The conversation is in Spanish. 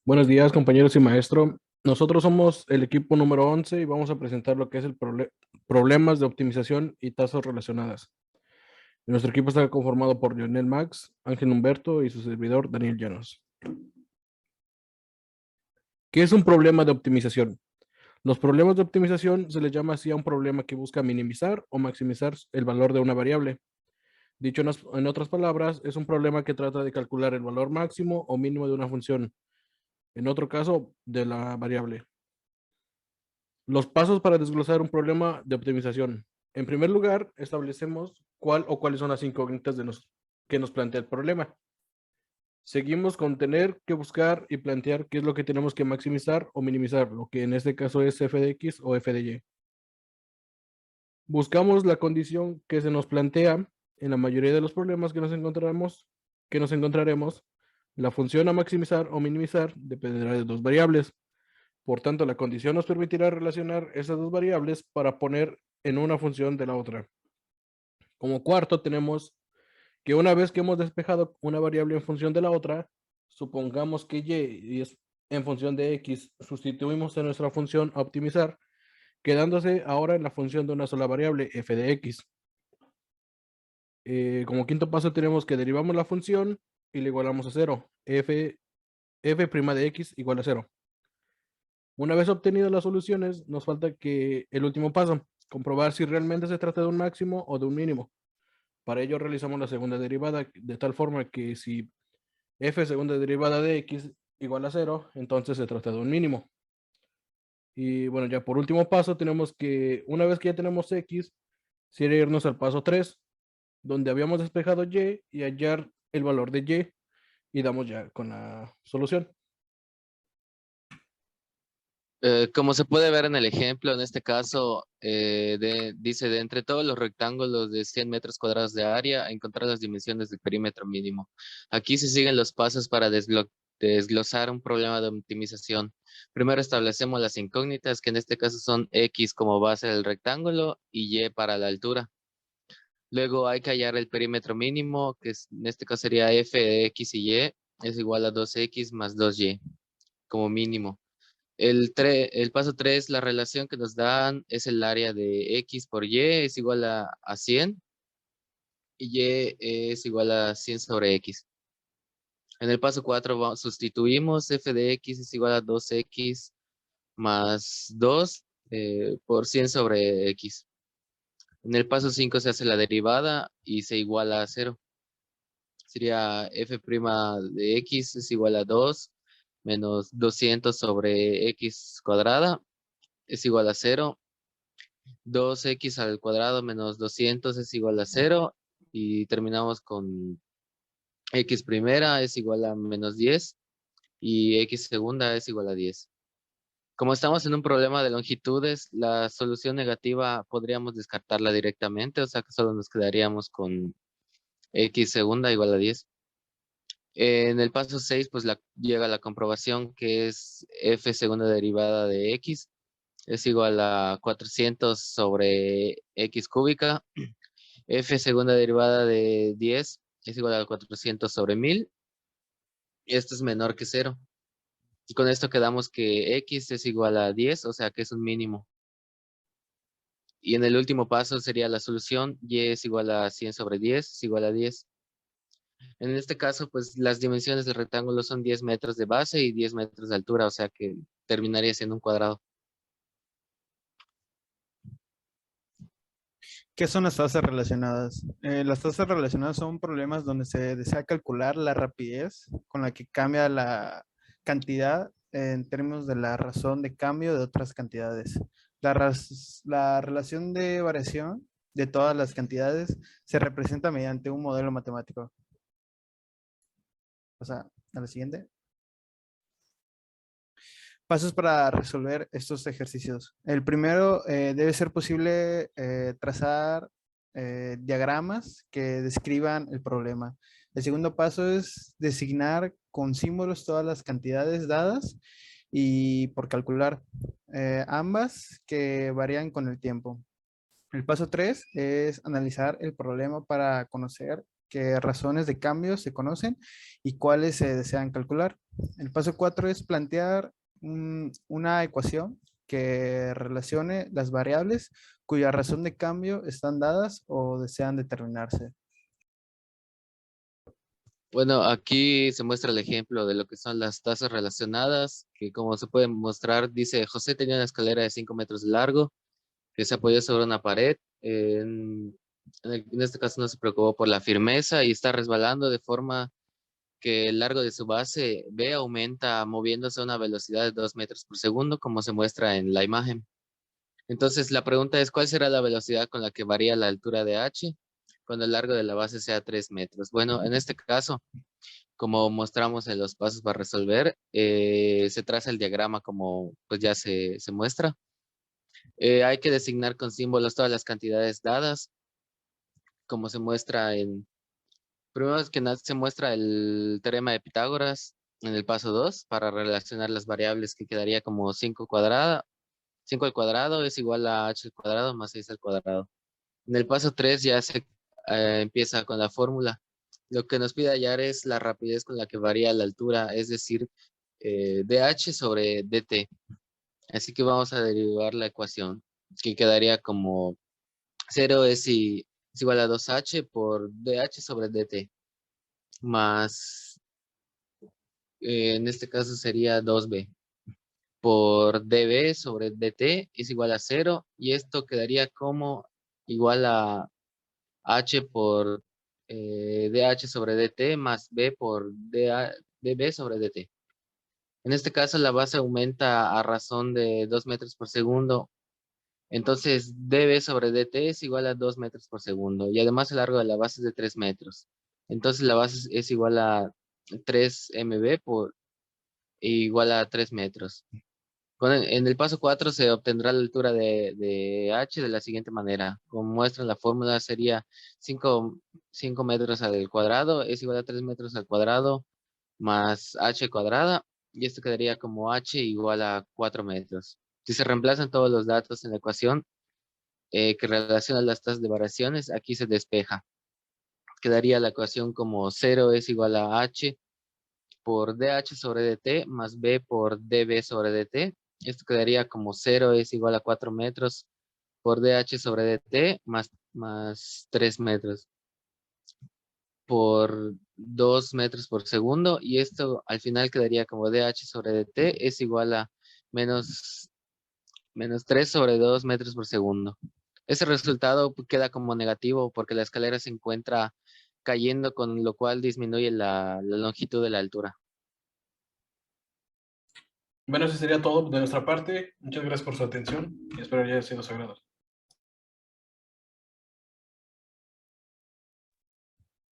Buenos días, compañeros y maestro. Nosotros somos el equipo número 11 y vamos a presentar lo que es el problemas de optimización y tasas relacionadas. Nuestro equipo está conformado por Lionel Max, Ángel Humberto y su servidor Daniel Llanos. ¿Qué es un problema de optimización? Los problemas de optimización se les llama así a un problema que busca minimizar o maximizar el valor de una variable. Dicho en otras palabras, es un problema que trata de calcular el valor máximo o mínimo de una función, en otro caso, de la variable. Los pasos para desglosar un problema de optimización. En primer lugar, establecemos cuál o cuáles son las incógnitas que nos plantea el problema. Seguimos con tener que buscar y plantear qué es lo que tenemos que maximizar o minimizar, lo que en este caso es f de x o f de y. Buscamos la condición que se nos plantea en la mayoría de los problemas que nos encontraremos. La función a maximizar o minimizar dependerá de dos variables. Por tanto, la condición nos permitirá relacionar esas dos variables para poner en una función de la otra. Como cuarto, tenemos que una vez que hemos despejado una variable en función de la otra, supongamos que y es en función de x, sustituimos en nuestra función a optimizar, quedándose ahora en la función de una sola variable, f de x. Como quinto paso tenemos que derivamos la función y le igualamos a 0. f' de x igual a 0. Una vez obtenidas las soluciones, nos falta que el último paso, comprobar si realmente se trata de un máximo o de un mínimo. Para ello realizamos la segunda derivada de tal forma que si f segunda derivada de x igual a 0, entonces se trata de un mínimo. Y bueno, ya por último paso tenemos que, una vez que ya tenemos x, sería irnos al paso 3, donde habíamos despejado y hallar el valor de y damos ya con la solución. Como se puede ver en el ejemplo, en este caso, dice de entre todos los rectángulos de 100 metros cuadrados de área, encontrar las dimensiones del perímetro mínimo. Aquí se siguen los pasos para desglosar un problema de optimización. Primero establecemos las incógnitas, que en este caso son X como base del rectángulo y Y para la altura. Luego hay que hallar el perímetro mínimo, en este caso sería f de X y Y, es igual a 2X más 2Y como mínimo. El paso 3, la relación que nos dan es el área de X por Y es igual a 100 y Y es igual a 100 sobre X. En el paso 4 sustituimos f de X es igual a 2X más 2 por 100 sobre X. En el paso 5 se hace la derivada y se iguala a 0. Sería f' de X es igual a 2 menos 200 sobre X cuadrada es igual a 0. 2x al cuadrado menos 200 es igual a 0 y terminamos con x primera es igual a menos 10 y x segunda es igual a 10. Como estamos en un problema de longitudes, la solución negativa podríamos descartarla directamente, o sea que solo nos quedaríamos con x segunda igual a 10. En el paso 6, pues llega la comprobación que es f segunda derivada de x es igual a 400 sobre x cúbica. F segunda derivada de 10 es igual a 400 sobre 1000. Esto es menor que 0. Y con esto quedamos que X es igual a 10, o sea que es un mínimo. Y en el último paso sería la solución, Y es igual a 100 sobre 10, es igual a 10. En este caso, pues las dimensiones del rectángulo son 10 metros de base y 10 metros de altura, o sea que terminaría siendo un cuadrado. ¿Qué son las tasas relacionadas? Las tasas relacionadas son problemas donde se desea calcular la rapidez con la que cambia la cantidad en términos de la razón de cambio de otras cantidades. La relación de variación de todas las cantidades se representa mediante un modelo matemático. O sea, a la siguiente. Pasos para resolver estos ejercicios. El primero, debe ser posible trazar diagramas que describan el problema. El segundo paso es designar con símbolos todas las cantidades dadas y por calcular ambas que varían con el tiempo. El paso 3 es analizar el problema para conocer qué razones de cambio se conocen y cuáles se desean calcular. El paso 4 es plantear una ecuación que relacione las variables cuya razón de cambio están dadas o desean determinarse. Bueno, aquí se muestra el ejemplo de lo que son las tasas relacionadas, que como se puede mostrar, dice, José tenía una escalera de 5 metros de largo que se apoyó sobre una pared. En este caso no se preocupó por la firmeza y está resbalando de forma que el largo de su base B aumenta moviéndose a una velocidad de 2 metros por segundo, como se muestra en la imagen. Entonces, la pregunta es, ¿cuál será la velocidad con la que varía la altura de H cuando el largo de la base sea 3 metros? Bueno, en este caso, como mostramos en los pasos para resolver, se traza el diagrama como pues ya se muestra. Hay que designar con símbolos todas las cantidades dadas, como se muestra en... Primero que nada se muestra el teorema de Pitágoras en el paso 2 para relacionar las variables, que quedaría como 5 cuadrada. 5 al cuadrado es igual a h al cuadrado más 6 al cuadrado. En el paso 3 ya se empieza con la fórmula. Lo que nos pide hallar es la rapidez con la que varía la altura, es decir, dh sobre dt. Así que vamos a derivar la ecuación, que quedaría como 0 es igual a 2h por dh sobre dt, más, en este caso sería 2b, por db sobre dt es igual a 0, y esto quedaría como igual a h por dh sobre dt más b por db sobre dt. En este caso la base aumenta a razón de 2 metros por segundo. Entonces db sobre dt es igual a 2 metros por segundo. Y además el largo de la base es de 3 metros. Entonces la base es igual a 3 mb por igual a 3 metros. En el paso 4 se obtendrá la altura de h de la siguiente manera. Como muestra la fórmula, sería 5 metros al cuadrado es igual a 3 metros al cuadrado más h cuadrada. Y esto quedaría como h igual a 4 metros. Si se reemplazan todos los datos en la ecuación que relaciona las tasas de variaciones, aquí se despeja. Quedaría la ecuación como 0 es igual a h por dh sobre dt más b por db sobre dt. Esto quedaría como 0 es igual a 4 metros por dh sobre dt más 3 metros por 2 metros por segundo. Y esto al final quedaría como dh sobre dt es igual a menos 3 sobre 2 metros por segundo. Ese resultado queda como negativo porque la escalera se encuentra cayendo, con lo cual disminuye la longitud de la altura. Bueno, eso sería todo de nuestra parte. Muchas gracias por su atención y espero haya sido de su agrado.